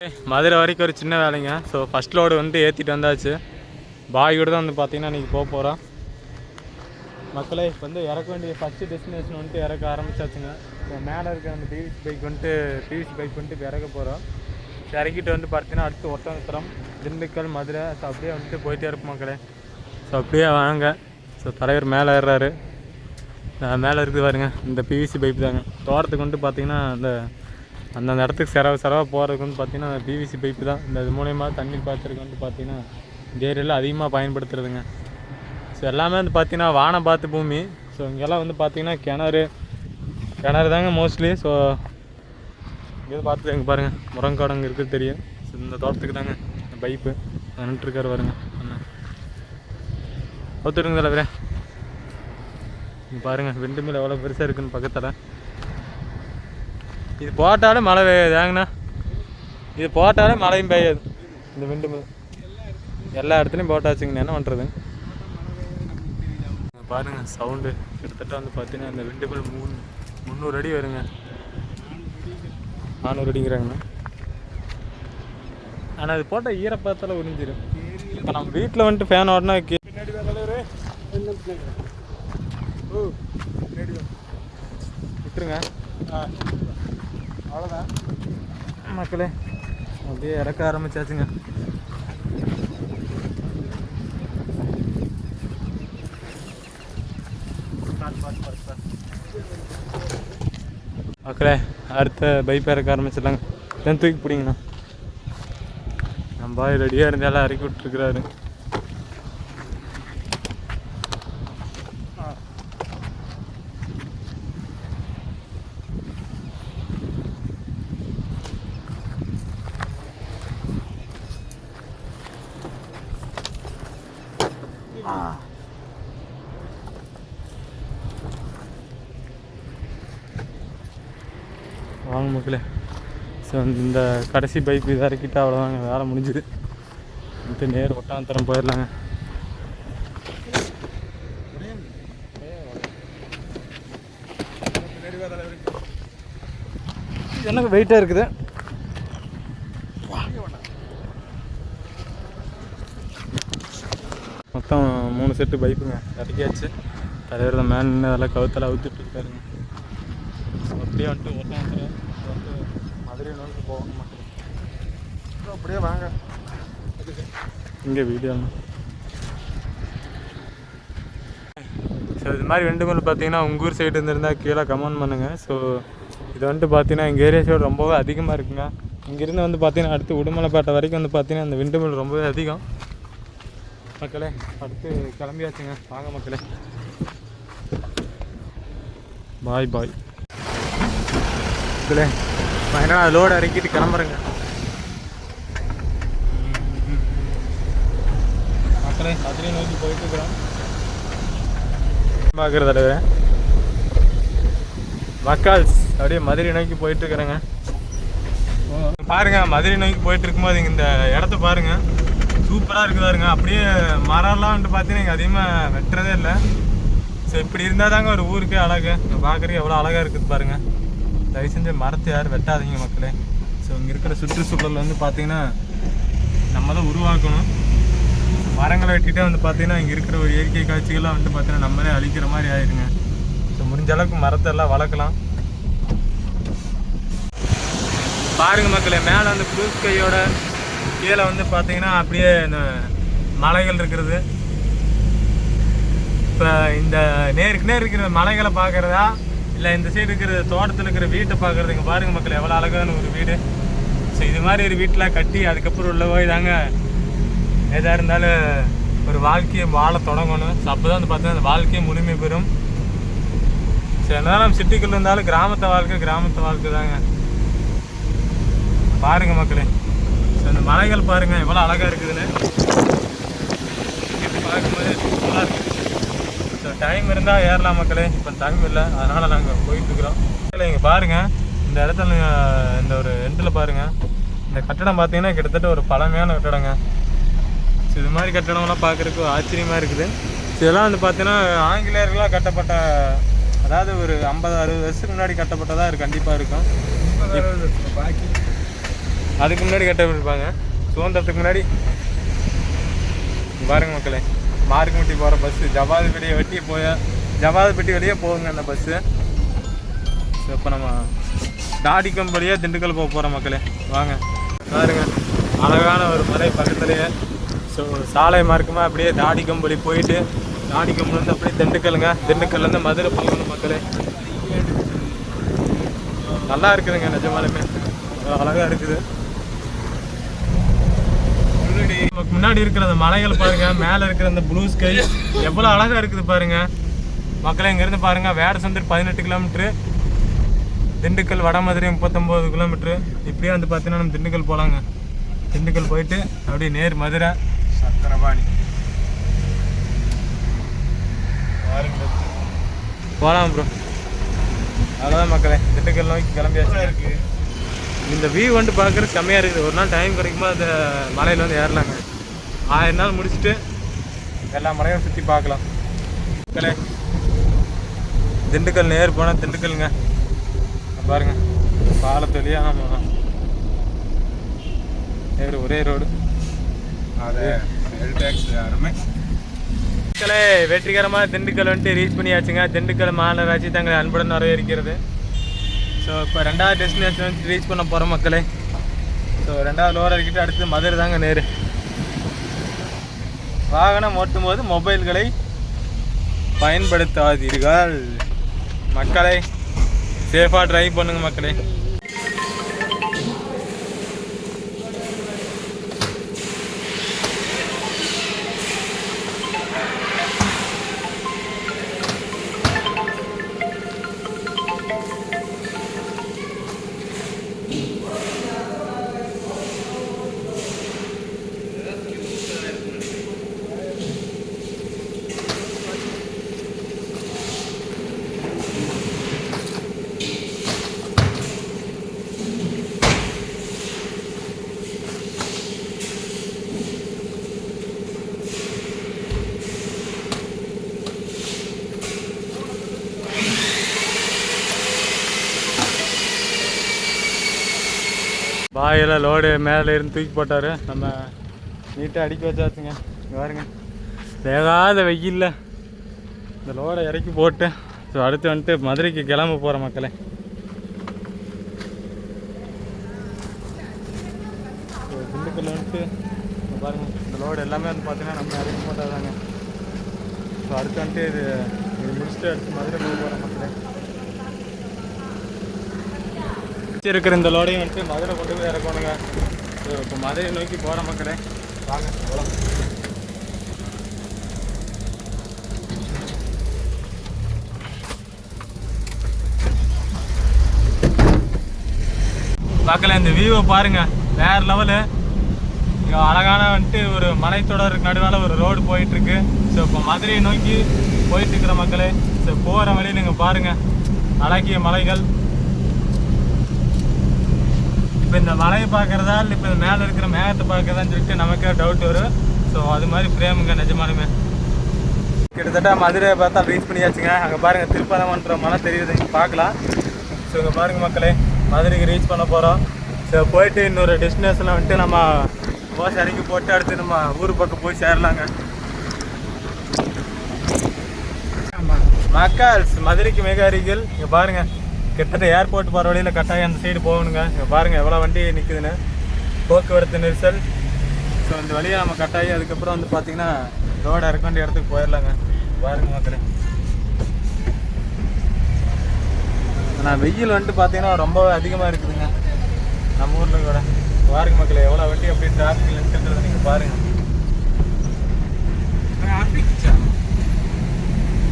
மதுரை வரைக்கும் ஒரு சின்ன வேலைங்க. ஸோ ஃபஸ்ட் லோடு வந்துட்டு ஏற்றிட்டு வந்தாச்சு. பாய் கூட தான் வந்து பார்த்தீங்கன்னா இன்றைக்கி போக மக்களே. இப்போ வந்து இறக்க வேண்டிய ஃபஸ்ட்டு டெஸ்டினேஷன் வந்துட்டு இறக்க ஆரம்பிச்சாச்சுங்க. இப்போ மேலே இருக்க அந்த பிவிசி பைக் வந்துட்டு இப்போ இறக்க போகிறோம். இறக்கிட்டு வந்து பார்த்தீங்கன்னா அடுத்து ஒட்டன்சத்திரம், திண்டுக்கல், மதுரை. ஸோ அப்படியே வந்துட்டு போயிட்டே இருப்போம் மக்களே. ஸோ அப்படியே வாங்க. ஸோ தலைவர் மேலே ஏறுறாரு. மேலே இருக்குது பாருங்க, இந்த பிவிசி பைப் தாங்க. தோட்டத்துக்கு வந்துட்டு பார்த்தீங்கன்னா அந்தந்த இடத்துக்கு செலவாக போகிறதுக்கு வந்து பார்த்திங்கன்னா பிவிசி பைப்பு தான். இந்த இது மூலயமா தண்ணீர் பாய்ச்சறதுக்கு வந்து பார்த்திங்கன்னா இந்த ஏரியாவில் அதிகமாக பயன்படுத்துறதுங்க. ஸோ எல்லாமே வந்து பார்த்திங்கன்னா வானம் பார்த்து பூமி. ஸோ இங்கெல்லாம் வந்து பார்த்திங்கன்னா கிணறு தாங்க மோஸ்ட்லி. ஸோ இங்கே பார்த்து எங்கே பாருங்கள் முருங்காடு அங்கே இருக்குது தெரியும். ஸோ இந்த தோட்டத்துக்கு தாங்க இந்த பைப்பு நின்றுட்டுருக்காரு பாருங்க. ஒத்துடுங்க தலைவரே. இங்கே பாருங்கள் விண்டு மில் எவ்வளோ பெருசாக இருக்குதுன்னு பக்கத்தில். இது போட்டாலும் மழை பெய்யாதுங்கண்ணா. இது போட்டாலும் மழையும் பெய்யாது. இந்த விண்டு மில் எல்லா இடத்துலையும் போட்டாச்சுங்கண்ணா, என்ன பண்ணுறது. பாருங்கள் சவுண்டு கிட்டத்தட்ட வந்து பார்த்தீங்கன்னா இந்த விண்டு மில் 300 அடி வருங்க. 400 அடிங்கிறாங்கண்ணா. ஆனால் அது போட்டால் ஈரப்பதத்தில் உறிஞ்சிடும். இப்போ நம்ம வீட்டில் வந்துட்டு ஃபேன் ஓடனா விட்டுருங்க. அவ்வளோதான் மக்களே, அப்படியே இறக்க ஆரம்பிச்சாச்சுங்க. மக்களே அடுத்த பைப் இறக்க ஆரம்பிச்சிடலாங்க. தென் தூக்கி பிடிங்கண்ணா. நம்ம பாய் ரெடியாக இருந்தாலும் இறக்கி விட்டுருக்குறாரு. வாங்க மக்களே. ஸோ இந்த கடைசி பைப் இதை இறக்கிட்டு அவ்வளோதாங்க, வேலை முடிஞ்சுது. வந்துட்டு நேர் ஒட்டாந்தரம் போயிடலாங்க. எனக்கு வெயிட்டாக இருக்குது. மொத்தம் 3 செட்டு பைப்புங்க இறக்கியாச்சு. தலைவர் தான் மேலே நின்று அதெல்லாம் கவுத்தெல்லாம் அவுத்துட்டு இருக்காருங்க. அப்படியே வந்துட்டு ஒட்டாந்தரம் வந்து மதுரை நோக்கி போகணும் மக்கள். அப்படியே வாங்க இங்கே வீடியோ. ஸோ இது மாதிரி விண்டு மில் பார்த்தீங்கன்னா உங்கள் ஊர் சைடு இருந்திருந்தால் கீழே கமெண்ட் பண்ணுங்கள். ஸோ இது வந்துட்டு பார்த்தீங்கன்னா எங்கள் ஏரியா சைடு ரொம்பவே அதிகமாக இருக்குங்க. இங்கேருந்து வந்து பார்த்தீங்கன்னா அடுத்து உடுமலைப்பேட்டை வரைக்கும் வந்து பார்த்தீங்கன்னா இந்த விண்டு மில் ரொம்பவே அதிகம் மக்களே. அடுத்து கிளம்பியாச்சுங்க, வாங்க மக்களே. பாய் பாய் மக்களே. பயங்கரம் லோடு இறக்கிட்டு கிளம்புறேங்க மக்களே. மதுரை நோக்கி போயிட்டு இருக்கிறோம். பார்க்குறது தலைவரே மக்கால்ஸ் அப்படியே மதுரை நோக்கி போயிட்டு இருக்கிறேங்க. பாருங்க மதுரை நோக்கி போயிட்டு இருக்கும்போது இங்கே இந்த இடத்த பாருங்க, சூப்பராக இருக்குது பாருங்க. அப்படியே மரம்லாம் வந்துட்டு பார்த்தீங்கன்னா இங்கே அதிகமாக வெட்டுறதே இல்லை. ஸோ இப்படி இருந்தால் தாங்க ஒரு ஊருக்கே அழகு. பார்க்குறதுக்கு எவ்வளோ அழகாக இருக்குது பாருங்கள். தயவு செஞ்சு மரத்தை யாரும் வெட்டாதீங்க மக்களே. ஸோ இங்கே இருக்கிற சுற்றுச்சூழல் வந்து பார்த்திங்கன்னா நம்ம தான் உருவாக்கணும். மரங்களை வெட்டிகிட்டே வந்து பார்த்திங்கன்னா இங்கே இருக்கிற ஒரு இயற்கை காட்சிகள்லாம் வந்து பார்த்திங்கன்னா நம்மளே அழிக்கிற மாதிரி ஆயிடுங்க. ஸோ முடிஞ்ச அளவுக்கு மரத்தை எல்லாம் வளர்க்கலாம். பாருங்கள் மக்களே, மேலே வந்து ப்ளூ ஸ்கையோட கீழே வந்து பார்த்திங்கன்னா அப்படியே இந்த மலைகள் இருக்கிறது. இப்போ இந்த நேருக்கு நேர் இருக்கிற மலைகளை பார்க்குறதா இல்லை இந்த சைடு இருக்கிற தோட்டத்தில் இருக்கிற வீட்டை பார்க்குறது. இங்கே பாருங்கள் மக்கள் எவ்வளோ அழகான ஒரு வீடு. ஸோ இது மாதிரி ஒரு வீட்டில் கட்டி அதுக்கப்புறம் உள்ள போய் தாங்க எதாக இருந்தாலும் ஒரு வாழ்க்கையை வாழ தொடங்கணும். ஸோ அப்போ தான் வந்து பார்த்தீங்கன்னா அந்த வாழ்க்கையை முழுமை பெறும். ஸோ என்னதான் நம்ம சிட்டிக்குள்ளே இருந்தாலும் கிராமத்து வாழ்க்கை தாங்க. பாருங்கள் மக்களே, ஸோ இந்த மலைகள் பாருங்கள் எவ்வளோ அழகாக இருக்குதுன்னு பார்க்கும்போது சூப்பராக இருக்குது. ஸோ டைம் இருந்தால் ஏறலாம் மக்களே. இப்போ டைம் இல்லை, அதனால் நாங்கள் போயிட்டுருக்குறோம். இங்கே பாருங்கள் இந்த இடத்துல இந்த ஒரு எண்டில் பாருங்கள், இந்த கட்டடம் பார்த்தீங்கன்னா கிட்டத்தட்ட ஒரு பழமையான கட்டடங்க. ஸோ இது மாதிரி கட்டடம்லாம் பார்க்குறதுக்கு ஆச்சரியமாக இருக்குது. ஸோ இதெல்லாம் வந்து பார்த்தீங்கன்னா ஆங்கிலேயர்களாக கட்டப்பட்ட, அதாவது ஒரு 50-60 வருஷத்துக்கு முன்னாடி கட்டப்பட்டதாக கண்டிப்பாக இருக்கும். அதுக்கு முன்னாடி கட்டப்பட்டிருப்பாங்க. சுதந்திரத்துக்கு முன்னாடி பாருங்க மக்களே, மார்க்குமுட்டி போகிற பஸ்ஸு ஜவாதுப்பட்டி வெளியே போகுங்க அந்த பஸ்ஸு. ஸோ இப்போ நம்ம தாடிக்கம் வழியாக திண்டுக்கல் போகிறோம் மக்களே. வாங்க பாருங்க, அழகான ஒரு மலை பக்கத்துலேயே. ஸோ சாலை மார்க்கமாக அப்படியே தாடிக்கம்படி போயிட்டு தாடிக்கம்புலேருந்து அப்படியே திண்டுக்கல்லேருந்து மதுரை போகணும் மக்களே. நல்லா இருக்குதுங்க நிஜமாலுமே, அழகாக இருக்குது. நமக்கு முன்னாடி இருக்கிற அந்த மலைகள் பாருங்க, மேலே இருக்கிற அந்த ப்ளூ ஸ்கை எவ்வளோ அழகாக இருக்குது பாருங்க மக்களே. இங்கேருந்து பாருங்க, வேடசந்தூர் 18 கிலோமீட்ரு, திண்டுக்கல் வடமதுரை 39 கிலோமீட்ரு. இப்படியே வந்து பார்த்தீங்கன்னா நம்ம திண்டுக்கல் போகலாங்க. திண்டுக்கல் போயிட்டு அப்படியே நேர் மதுரை சக்கரபாணி போகலாம் ப்ரோ. அவ்வளோதான் மக்களே, திண்டுக்கல் நோக்கி கிளம்பியாச்சு. இருக்குது இந்த வியூ வந்து பார்க்குறது செம்மையாக இருக்குது. ஒரு நாள் டைம் கிடைக்கும்போது அந்த மலையில் வந்து ஏறலாங்க. 1000 நாள் முடிச்சுட்டு எல்லா மலையும் சுற்றி பார்க்கலாம் மக்களே. திண்டுக்கல் நேர் போனால் திண்டுக்கலுங்க பாருங்க, பாலத்து வழியாக நம்ம நேர் ஒரே ரோடு. அது அருமை மக்களே. வெற்றிகரமாக திண்டுக்கல் வந்துட்டு ரீச் பண்ணியாச்சுங்க. திண்டுக்கல் மாநகராட்சி தங்களை அன்புடன் வரவேற்கிறது. ஸோ இப்போ 2வது டெஸ்டினேஷன் வந்து ரீச் பண்ண போகிறோம் மக்களே. ஸோ 2வது லோர் இறக்கிட்டு அடுத்து மதுரை தாங்க நேரு. வாகனம் ஓட்டும் போது மொபைல்களை பயன்படுத்தாதீர்கள் மக்களே. சேஃபாக ட்ரைவ் பண்ணுங்க மக்களே. பாயெல்லாம் லோடு மேலே இருந்து தூக்கி போட்டார். நம்ம நீட்டாக அடிக்க வச்சாச்சுங்க. இங்கே பாருங்க, வேகாத வெயில்ல இந்த லோடை இறக்கி போட்டு ஸோ அடுத்து வந்துட்டு மதுரைக்கு கிளம்ப போகிற மக்களே. ஸோ திண்டுக்கல் வந்துட்டு பாருங்கள், இந்த லோடு எல்லாமே வந்து பார்த்தீங்கன்னா நம்ம இறக்கி போட்டாதாங்க. ஸோ அடுத்து வந்துட்டு இது முடிச்சுட்டு அடுத்து மதுரை போக போகிற மக்களே. இருக்கிற இந்த லோடையும் வந்துட்டு மதுரை கொண்டு போய் இறக்கணுங்க. ஸோ இப்போ மதுரை நோக்கி போகிற மக்களே. வாங்க போகலாம். மக்களே, இந்த வியூவை பாருங்க, வேற லெவலு. அழகான வந்துட்டு ஒரு மலைத்தொடருக்கு நடுவால் ஒரு ரோடு போயிட்டுருக்கு. ஸோ இப்போ மதுரையை நோக்கி போயிட்டுருக்கிற மக்களே. ஸோ போகிற வழியை நீங்கள் பாருங்கள், அழகிய மலைகள். இப்போ இந்த மலையை பார்க்குறதா இல்லை இப்போ மேலே இருக்கிற மேகத்தை பார்க்குறதான்னு சொல்லிட்டு நமக்கே டவுட் வரும். ஸோ அது மாதிரி பிரேமுங்க நிஜமானுமே. கிட்டத்தட்ட மதுரையை பார்த்தா ரீச் பண்ணியாச்சுங்க. அங்கே பாருங்கள், திருப்பரங்குன்ற மலை தெரியுது, இங்கே பார்க்கலாம். ஸோ இங்கே பாருங்கள் மக்களே, மதுரைக்கு ரீச் பண்ண போகிறோம். ஸோ போயிட்டு இன்னொரு டெஸ்டினேஷனில் வந்துட்டு நம்ம பஸ் இறக்கி போட்டு அடுத்து நம்ம ஊர் பக்கம் போய் சேரலாங்க. மக்கள்ஸ் மதுரைக்கு மிக அருகில். இங்கே பாருங்கள், கிட்டத்தட்ட ஏர்போர்ட் போகிற வழியில் கட்டாயம் அந்த சைடு போகணுங்க. இங்கே பாருங்கள் எவ்வளோ வண்டி நிற்குதுன்னு, போக்குவரத்து நெரிசல். ஸோ இந்த வழியை நம்ம கட்டாயம் அதுக்கப்புறம் வந்து பார்த்திங்கன்னா ரோடு இறக்க வேண்டிய இடத்துக்கு போயிடலாங்க. பாருங்கள் மக்களே, ஆனால் வெயில் வந்துட்டு பார்த்தீங்கன்னா ரொம்ப அதிகமாக இருக்குதுங்க நம்ம ஊரில் கூட. பாருங்க மக்களே, எவ்வளோ வண்டி அப்படியே டிராஃபிக் நிற்கிறது நீங்கள் பாருங்கள்.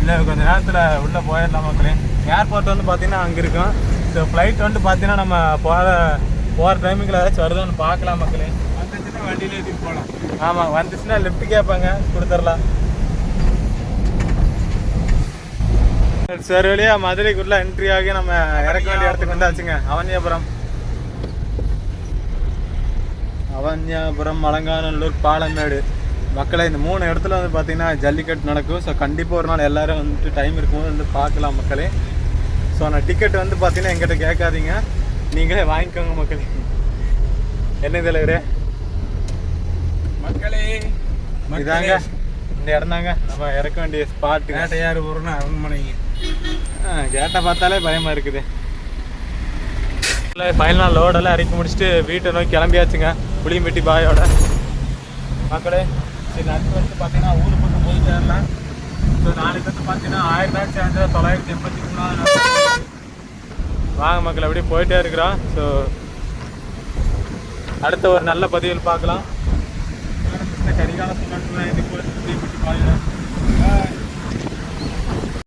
இல்லை கொஞ்சம் நேரத்தில் உள்ளே போயிடலாம் மக்களே. ஏர்போர்ட் வந்து பார்த்தீங்கன்னா அங்கே இருக்கும். ஸோ ஃப்ளைட் வந்து பார்த்தீங்கன்னா நம்ம போகிற டைமிங்கில் ஏதாச்சும் வருதான்னு பார்க்கலாம் மக்களே. வந்துச்சுன்னா வண்டியில் ஏற்றிட்டு போகலாம். ஆமாம், வந்துச்சுன்னா லிஃப்ட் கேட்பாங்க, கொடுத்துடலாம். சரி, வழியாக மதுரைக்குள்ளே என்ட்ரி ஆகி நம்ம இறக்க வேண்டிய இடத்துக்கு வந்தாச்சுங்க. அவன்யாபுரம், அலங்காநல்லூர், பாலமேடு. மக்களை இந்த 3 இடத்துல வந்து பார்த்தீங்கன்னா ஜல்லிக்கட்டு நடக்கும். ஸோ கண்டிப்பாக ஒரு நாள் எல்லோரும் வந்துட்டு டைம் இருக்கும்போது வந்து பார்க்கலாம் மக்களே. ஸோ நான் டிக்கெட் வந்து பார்த்தீங்கன்னா எங்கிட்ட கேட்காதீங்க, நீங்களே வாங்கிக்கோங்க மக்களே. என்ன தலைவரே மக்களே இதாங்க இந்த இடம் தாங்க நம்ம இறக்க வேண்டிய ஸ்பாட்டு. வேட்டையாறு ஊருன்னு அரண்மனைங்க. கேட்டை பார்த்தாலே பயமாக இருக்குது. ஃபைனலாக லோடெல்லாம் இறக்கி முடிச்சுட்டு வீட்டை நோக்கி கிளம்பியாச்சுங்க புளியம்பட்டி பாயோட. மக்களே சரி அடுத்து வந்து பார்த்தீங்கன்னா ஊர் பக்கம் போய் சேரலாம். ஸோ நாளைக்கு வந்து பார்த்தீங்கன்னா 1000 சேர்ந்து 983 வாங்க மக்கள் அப்படியே போயிட்டே இருக்கிறோம். ஸோ அடுத்த ஒரு நல்ல பதிவில் பார்க்கலாம். கரிகால புளியம்பட்டி பாயோட